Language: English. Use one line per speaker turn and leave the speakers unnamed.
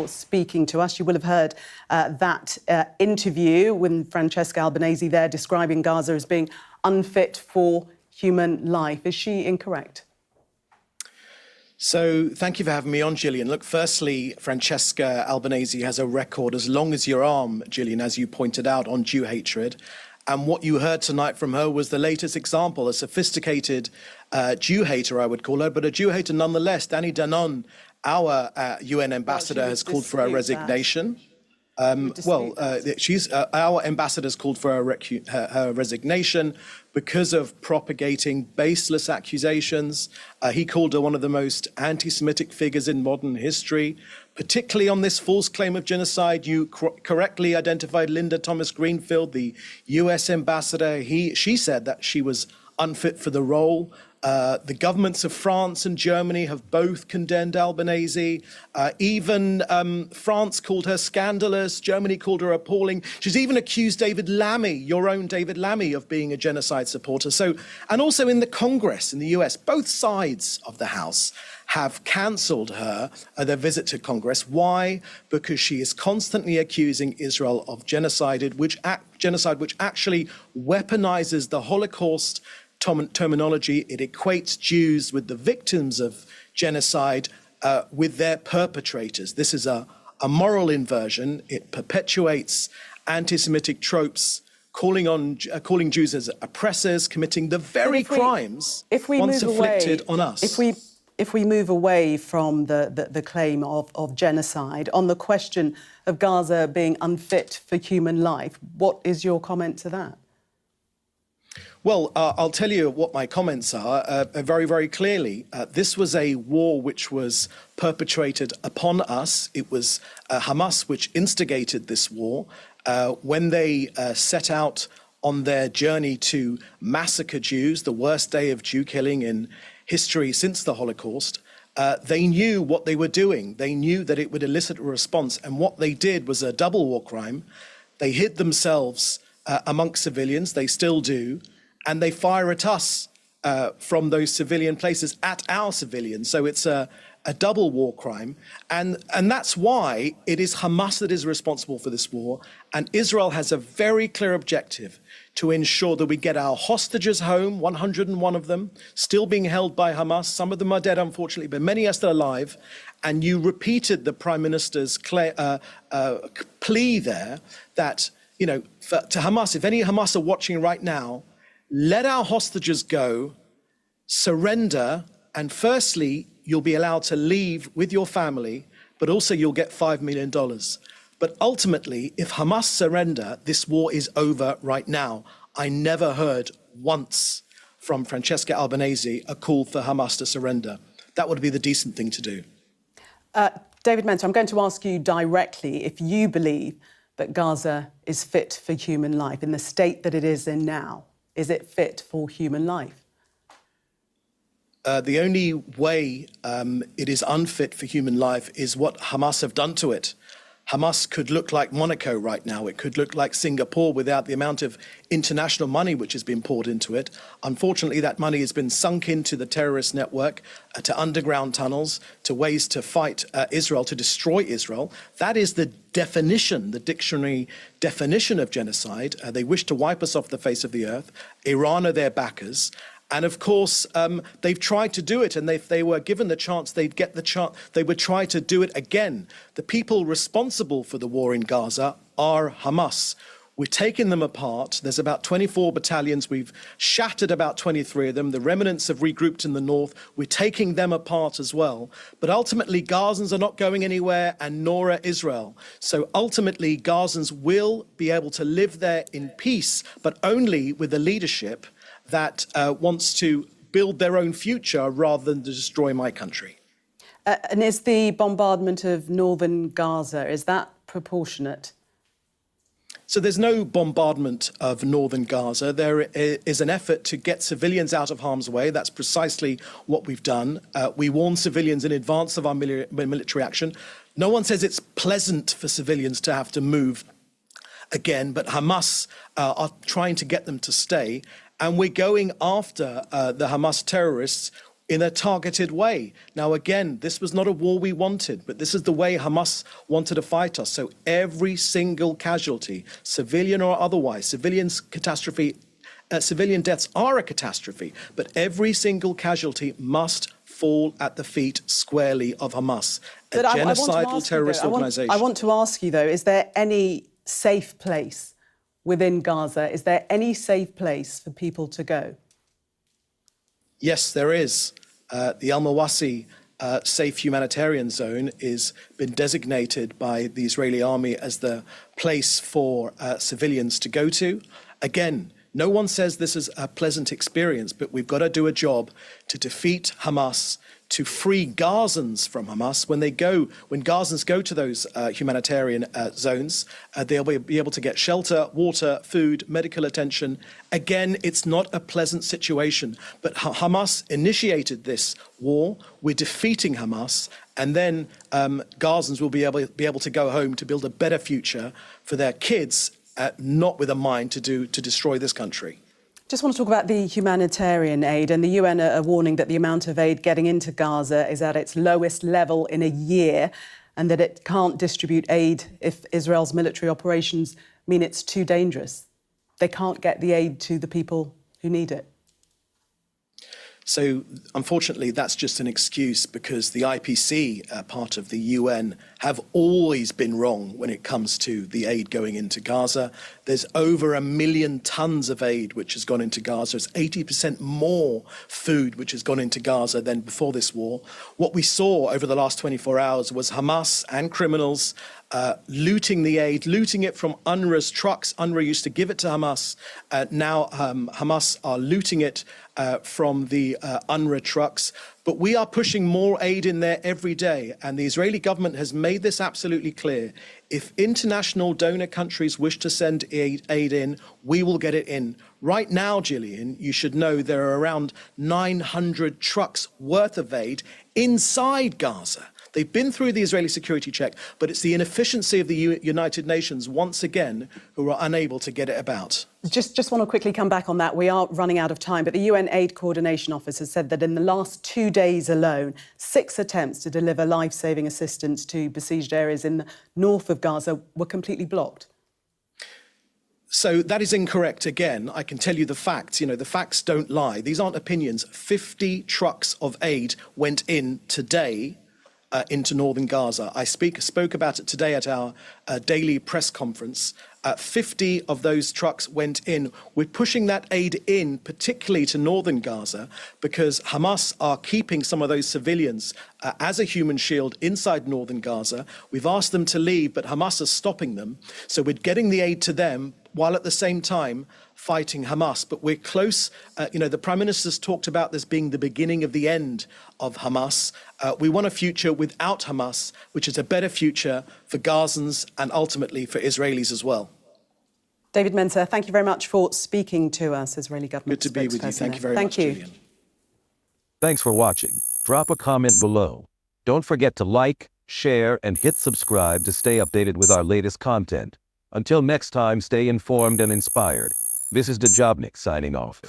Speaking to us. You will have heard that interview with Francesca Albanese there describing Gaza as being unfit for human life. Is she incorrect?
So thank you for having me on, Gillian. Look, firstly, Francesca Albanese has a record as long as your arm, Gillian, as you pointed out, on Jew hatred. And what you heard tonight from her was the latest example, a sophisticated Jew hater, I would call her, but a Jew hater nonetheless. Danny Danon, our UN ambassador, has called for her resignation. Our ambassador has called for her resignation because of propagating baseless accusations. He called her one of the most anti-Semitic figures in modern history, particularly on this false claim of genocide. You correctly identified Linda Thomas Greenfield, the US ambassador. She said that she was unfit for the role. The governments of France and Germany have both condemned Albanese. Even France called her scandalous. Germany called her appalling. She's even accused David Lammy, your own David Lammy, of being a genocide supporter. And also in the Congress in the US, both sides of the House have cancelled their visit to Congress. Why? Because she is constantly accusing Israel of genocide, which actually weaponizes the Holocaust terminology. It equates Jews with the victims of genocide with their perpetrators. This is a moral inversion. It perpetuates anti-Semitic tropes, calling Jews as oppressors, committing the very crimes once inflicted on us.
If we move away from the claim of genocide, on the question of Gaza being unfit for human life, what is your comment to that?
Well, I'll tell you what my comments are very, very clearly. This was a war which was perpetrated upon us. It was Hamas which instigated this war when they set out on their journey to massacre Jews, the worst day of Jew killing in history since the Holocaust. They knew what they were doing. They knew that it would elicit a response. And what they did was a double war crime. They hid themselves amongst civilians. They still do. And they fire at us from those civilian places, at our civilians. So it's a double war crime. And that's why it is Hamas that is responsible for this war. And Israel has a very clear objective to ensure that we get our hostages home, 101 of them, still being held by Hamas. Some of them are dead, unfortunately, but many are still alive. And you repeated the Prime Minister's plea there that, you know, to Hamas, if any Hamas are watching right now, let our hostages go, surrender, and firstly, you'll be allowed to leave with your family, but also you'll get $5 million. But ultimately, if Hamas surrender, this war is over right now. I never heard once from Francesca Albanese a call for Hamas to surrender. That would be the decent thing to do.
David Mencer, I'm going to ask you directly if you believe that Gaza is fit for human life in the state that it is in now. Is it fit for human life?
The only way it is unfit for human life is what Hamas have done to it. Hamas could look like Monaco right now. It could look like Singapore without the amount of international money which has been poured into it. Unfortunately, that money has been sunk into the terrorist network, to underground tunnels, to ways to fight Israel, to destroy Israel. That is the definition, the dictionary definition of genocide. They wish to wipe us off the face of the earth. Iran are their backers. And of course, they've tried to do it, and if they were given the chance, they'd get the chance. They would try to do it again. The people responsible for the war in Gaza are Hamas. We're taking them apart. There's about 24 battalions. We've shattered about 23 of them. The remnants have regrouped in the north. We're taking them apart as well. But ultimately, Gazans are not going anywhere, and nor are Israel. So ultimately, Gazans will be able to live there in peace, but only with the leadership that wants to build their own future rather than to destroy my country.
And is the bombardment of northern Gaza, is that proportionate?
So there's no bombardment of northern Gaza. There is an effort to get civilians out of harm's way. That's precisely what we've done. We warn civilians in advance of our military action. No one says it's pleasant for civilians to have to move again, but Hamas are trying to get them to stay. And we're going after the Hamas terrorists in a targeted way. Now, again, this was not a war we wanted, but this is the way Hamas wanted to fight us. So every single casualty, civilian or otherwise, civilian deaths are a catastrophe, but every single casualty must fall at the feet squarely of Hamas, a genocidal terrorist organization.
I want to ask you, though, is there any safe place within Gaza? Is there any safe place for people to go?
Yes, there is. The Al-Mawasi safe humanitarian zone has been designated by the Israeli army as the place for civilians to go to. Again, no one says this is a pleasant experience, but we've got to do a job to defeat Hamas, to free Gazans from Hamas. When Gazans go to those humanitarian zones, they'll be able to get shelter, water, food, medical attention. Again, it's not a pleasant situation, but Hamas initiated this war. We're defeating Hamas, and then Gazans will be able to go home to build a better future for their kids, not with a mind to destroy this country.
Just want to talk about the humanitarian aid, and the UN are warning that the amount of aid getting into Gaza is at its lowest level in a year, and that it can't distribute aid if Israel's military operations mean it's too dangerous. They can't get the aid to the people who need it.
So, unfortunately, that's just an excuse, because the IPC, part of the UN, have always been wrong when it comes to the aid going into Gaza. There's over 1 million tons of aid which has gone into Gaza. It's 80% more food which has gone into Gaza than before this war. What we saw over the last 24 hours was Hamas and criminals looting the aid, looting it from UNRWA's trucks. UNRWA used to give it to Hamas. Now Hamas are looting it from the UNRWA trucks. But we are pushing more aid in there every day. And the Israeli government has made this absolutely clear. If international donor countries wish to send aid in, we will get it in. Right now, Gillian, you should know there are around 900 trucks worth of aid inside Gaza. They've been through the Israeli security check, but it's the inefficiency of the United Nations, once again, who are unable to get it about.
Just want to quickly come back on that. We are running out of time, but the UN Aid Coordination Office has said that in the last 2 days alone, 6 attempts to deliver life-saving assistance to besieged areas in the north of Gaza were completely blocked.
So that is incorrect again. I can tell you the facts. You know, the facts don't lie. These aren't opinions. 50 trucks of aid went in today into northern Gaza. I spoke about it today at our daily press conference. 50 of those trucks went in. We're pushing that aid in, particularly to northern Gaza, because Hamas are keeping some of those civilians as a human shield inside northern Gaza. We've asked them to leave, but Hamas is stopping them. So we're getting the aid to them, while at the same time fighting Hamas. But we're close. The Prime Minister's talked about this being the beginning of the end of Hamas. We want a future without Hamas, which is a better future for Gazans and ultimately for Israelis as well.
David Mencer, thank you very much for speaking to us, Israeli government
spokesperson. Good to be with you. Thank you very much, Julian.
Thanks for watching. Drop a comment below. Don't forget to like, share, and hit subscribe to stay updated with our latest content. Until next time, stay informed and inspired. This is Dejobnik signing off.